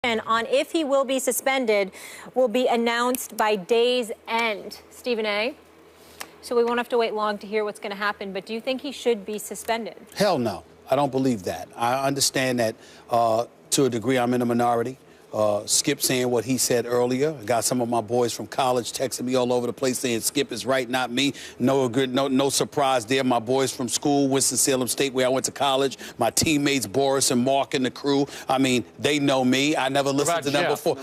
On if he will be suspended will be announced by day's end. Stephen A. So we won't have to wait long to hear what's going to happen. But do you think he should be suspended? Hell no. I don't believe that. I understand that to a degree I'm in a minority. Skip saying what he said earlier. I got some of my boys from college texting me all over the place saying Skip is right, not me. No surprise there. My boys from school, Winston-Salem State, where I went to college, my teammates Boris and Mark and the crew. I mean, they know me. I never listened to them before.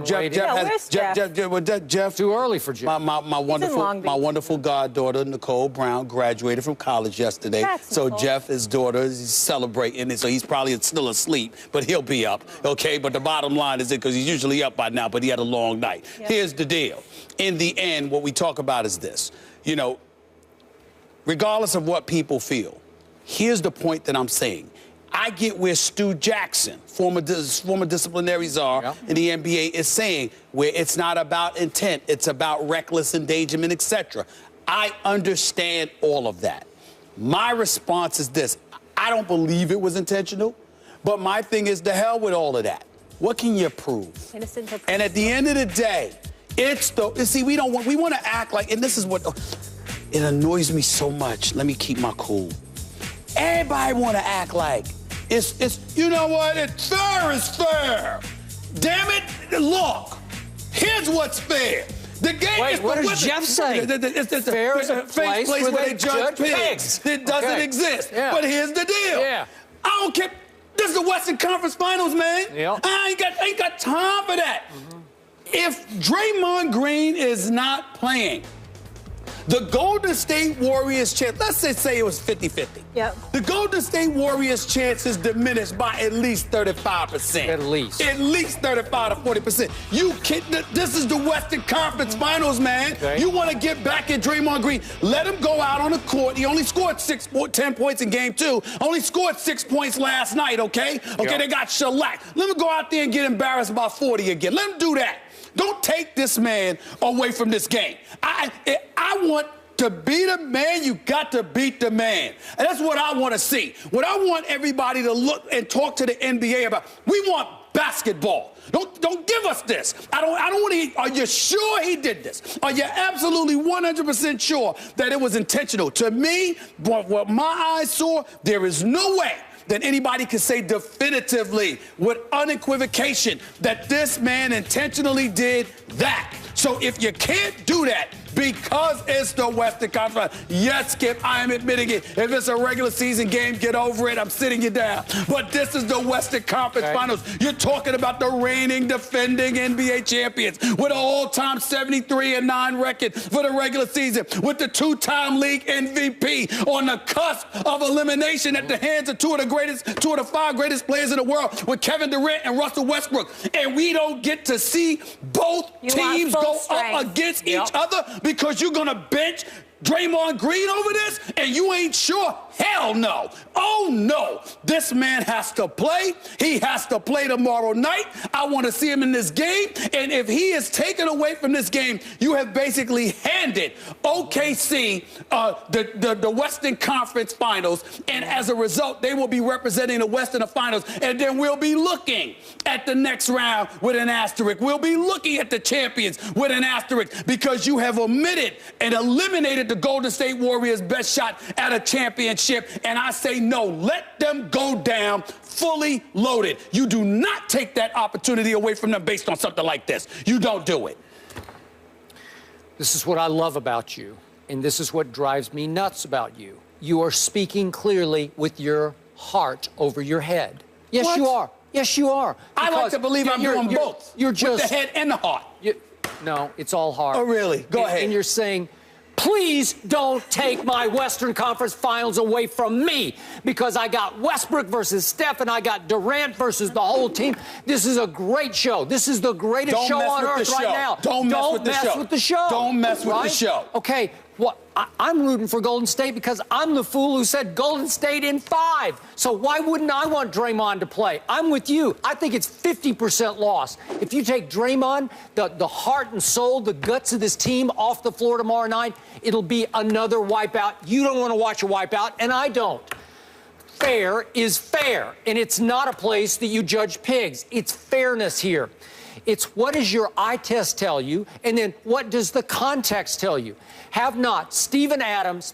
Jeff. Too early for Jeff. My wonderful goddaughter Nicole Brown graduated from college yesterday. So Nicole. Jeff, his daughter, is celebrating, and so he's probably still asleep, but he'll be up. Okay, but the bottom line is it because he's usually up by now, but he had a long night. Yep. Here's the deal. In the end, what we talk about is this. You know, regardless of what people feel, here's the point that I'm saying. I get where Stu Jackson, former disciplinary czar in the NBA, is saying where it's not about intent, it's about reckless endangerment, etc. I understand all of that. My response is this. I don't believe it was intentional, but my thing is to hell with all of that. What can you prove? Innocent until And at the end of the day, we want to act like, and this is what, it annoys me so much. Let me keep my cool. Everybody want to act like it's you know what, it's fair is fair. Damn it, look, here's what's fair. The game Wait, is what does Jeff say? It's fair is a place where they judge pigs. It doesn't exist. Yeah. But here's the deal. Yeah. I don't care. This is the Western Conference Finals, man. Yep. I ain't got time for that. If Draymond Green is not playing, the Golden State Warriors chance, let's say it was 50-50. Yep. The Golden State Warriors chances diminished by at least 35%. At least. At least 35 to 40%. You kidding? This is the Western Conference Finals, man. Okay. You want to get back at Draymond Green. Let him go out on the court. He only scored 10 points in game 2. Only scored 6 points last night, okay? Okay, They got shellacked. Let him go out there and get embarrassed by 40 again. Let him do that. Don't take this man away from this game. I want to be the man, you got to beat the man. And that's what I want to see. What I want everybody to look and talk to the NBA about. We want basketball. Don't give us this. I don't want to. Are you sure he did this? Are you absolutely 100% sure that it was intentional? To me, what my eyes saw, there is no way that anybody can say definitively with unequivocation that this man intentionally did that. So if you can't do that because it's the Western Conference, yes, Skip, I am admitting it. If it's a regular season game, get over it. I'm sitting you down. But this is the Western Conference Finals. You're talking about the reigning, defending NBA champions with an all-time 73-9 record for the regular season, with the two-time league MVP on the cusp of elimination at the hands of two of the 5 greatest players in the world, with Kevin Durant and Russell Westbrook. And we don't get to see both teams go up against each other because you're going to bench Draymond Green over this and you ain't sure? Hell no. Oh, no. This man has to play. He has to play tomorrow night. I want to see him in this game. And if he is taken away from this game, you have basically handed OKC the Western Conference Finals. And as a result, they will be representing the West in the Finals. And then we'll be looking at the next round with an asterisk. We'll be looking at the champions with an asterisk because you have omitted and eliminated the Golden State Warriors' best shot at a championship. And I say no, let them go down fully loaded. You do not take that opportunity away from them based on something like this. You don't do it. This is what I love about you, and this is what drives me nuts about you. You are speaking clearly with your heart over your head. Yes, What? you are. Yes, you are. I like to believe I'm doing both. You're just with the head and the heart. No, it's all heart. Oh, really? Go ahead. And you're saying, please don't take my Western Conference Finals away from me because I got Westbrook versus Steph and I got Durant versus the whole team. This is a great show. This is the greatest show on earth right now. Don't mess with the show. Don't mess with the show. Okay, well, I'm rooting for Golden State because I'm the fool who said Golden State in 5. So why wouldn't I want Draymond to play? I'm with you. I think it's 50% loss. If you take Draymond, the heart and soul, the guts of this team off the floor tomorrow night, it'll be another wipeout. You don't want to watch a wipeout, and I don't. fair is fair, and it's not a place that you judge pigs. It's fairness here. It's what does your eye test tell you, and then what does the context tell you? Have not Steven Adams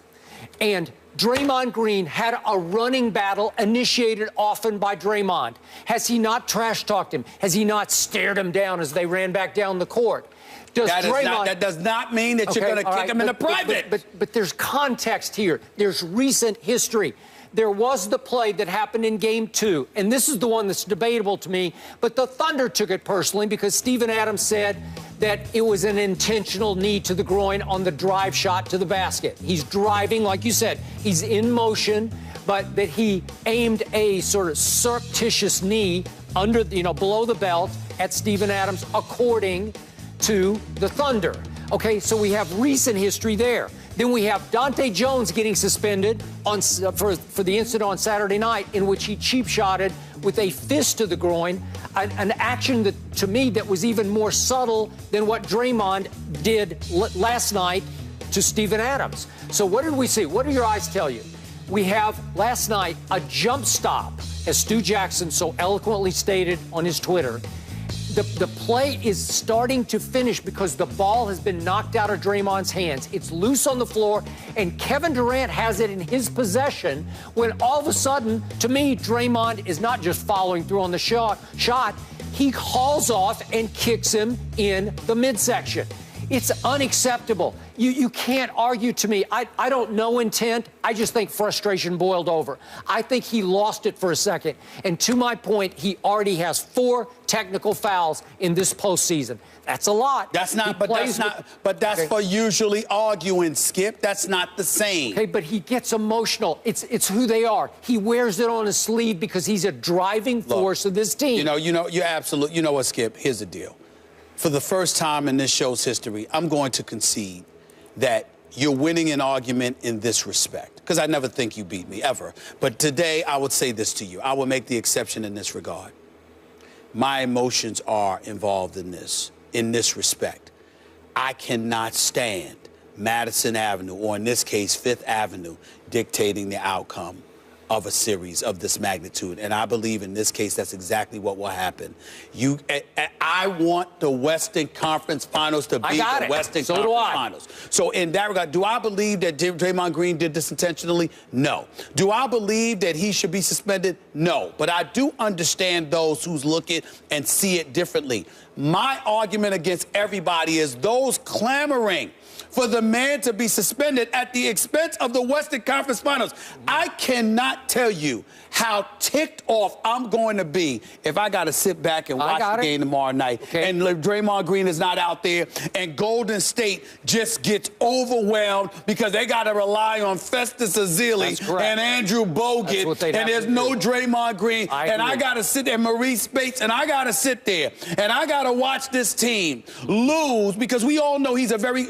and Draymond Green had a running battle initiated often by Draymond? Has he not trash-talked him? Has he not stared him down as they ran back down the court? That does not mean that you're going to kick him in the private. But there's context here. There's recent history. There was the play that happened in Game 2, and this is the one that's debatable to me, but the Thunder took it personally because Steven Adams said that it was an intentional knee to the groin on the drive shot to the basket. He's driving, like you said, he's in motion, but that he aimed a sort of surreptitious knee under, below the belt at Steven Adams, according to the Thunder. Okay, so we have recent history there. Then we have Dante Jones getting suspended for the incident on Saturday night in which he cheap-shotted with a fist to the groin, an action that, to me, that was even more subtle than what Draymond did last night to Steven Adams. So what did we see? What do your eyes tell you? We have, last night, a jump stop, as Stu Jackson so eloquently stated on his Twitter. The play is starting to finish because the ball has been knocked out of Draymond's hands. It's loose on the floor, and Kevin Durant has it in his possession when all of a sudden, to me, Draymond is not just following through on the shot. He hauls off and kicks him in the midsection. It's unacceptable. You can't argue to me. I don't know intent. I just think frustration boiled over. I think he lost it for a second. And to my point, he already has 4 technical fouls in this postseason. That's a lot. That's for usually arguing, Skip. That's not the same. Okay, but he gets emotional. It's who they are. He wears it on his sleeve because he's a driving force of this team. You're absolute. You know what, Skip? Here's the deal. For the first time in this show's history, I'm going to concede that you're winning an argument in this respect, because I never think you beat me, ever. But today, I would say this to you. I will make the exception in this regard. My emotions are involved in this respect. I cannot stand Madison Avenue, or in this case, Fifth Avenue, dictating the outcome of a series of this magnitude. And I believe in this case, that's exactly what will happen. I want the Western Conference Finals to be the Western Conference Finals. So in that regard, do I believe that Draymond Green did this intentionally? No. Do I believe that he should be suspended? No. But I do understand those who look at and see it differently. My argument against everybody is those clamoring for the man to be suspended at the expense of the Western Conference Finals. I cannot tell you how ticked off I'm going to be if I got to sit back and watch the game tomorrow night and Draymond Green is not out there and Golden State just gets overwhelmed because they got to rely on Festus Ezeli and Andrew Bogut, and there's no Draymond Green, and I got to sit there, Maurice Bates, and I got to sit there and I got to watch this team lose, because we all know he's a very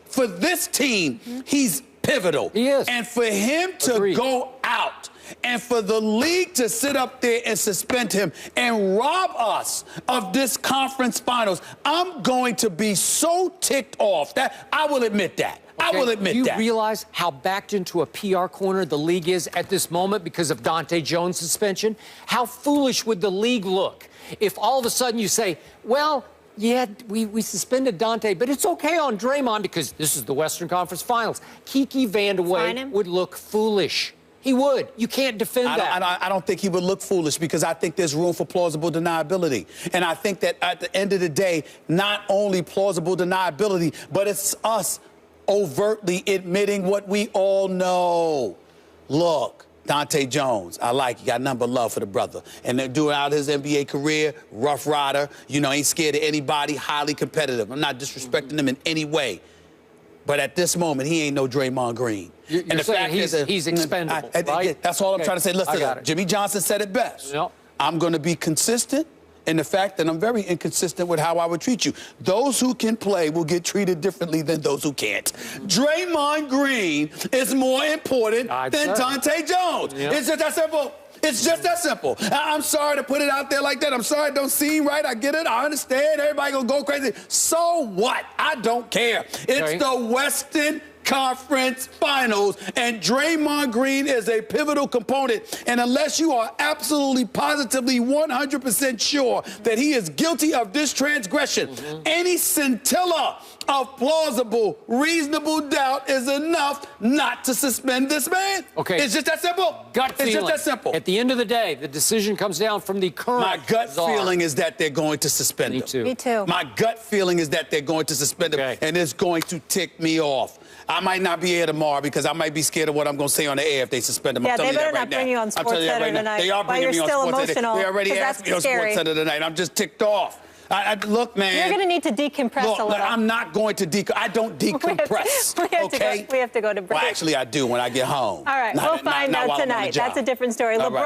for this team, he's pivotal. He is. And for him to go out and for the league to sit up there and suspend him and rob us of this conference finals, I'm going to be so ticked off that I will admit that. I will admit that. Do you realize how backed into a PR corner the league is at this moment because of Dante Jones' suspension? How foolish would the league look if all of a sudden you say, well, yeah, we suspended Dante, but it's okay on Draymond because this is the Western Conference Finals. Kiki Vandeweghe would look foolish. He would. You can't defend that. I don't think he would look foolish, because I think there's room for plausible deniability. And I think that at the end of the day, not only plausible deniability, but it's us overtly admitting what we all know. Look, Dante Jones, I like you. Got nothing but love for the brother. And throughout his NBA career, rough rider, ain't scared of anybody, highly competitive. I'm not disrespecting him in any way. But at this moment, he ain't no Draymond Green. You're saying he's expendable, right? That's all I'm trying to say. Listen, Jimmy Johnson said it best. Yep. I'm going to be consistent in the fact that I'm very inconsistent with how I would treat you. Those who can play will get treated differently than those who can't. Draymond Green is more important than Dante Jones. Yep. It's just that simple. It's just that simple. I'm sorry to put it out there like that. I'm sorry it don't seem right. I get it. I understand. Everybody gonna go crazy. So what? I don't care. It's the Western conference finals, and Draymond Green is a pivotal component. And unless you are absolutely, positively, 100% sure that he is guilty of this transgression, any scintilla of plausible, reasonable doubt is enough not to suspend this man. Okay. It's just that simple. Gut feeling. It's just that simple. At the end of the day, the decision comes down from the current My gut czar. feeling is that they're going to suspend him. Me too. My gut feeling is that they're going to suspend him, and it's going to tick me off. I might not be here tomorrow because I might be scared of what I'm going to say on the air if they suspend him. Yeah, I'm telling they you better that right not bring now. you on SportsCenter tonight. They are bringing me on SportsCenter. They already asked me on SportsCenter tonight. I'm just ticked off. Look, man. You're going to need to decompress a little. I'm not going to I don't decompress. We have to go to break. Well, actually, I do when I get home. All right, we'll find out tonight. That's a different story. LeBron.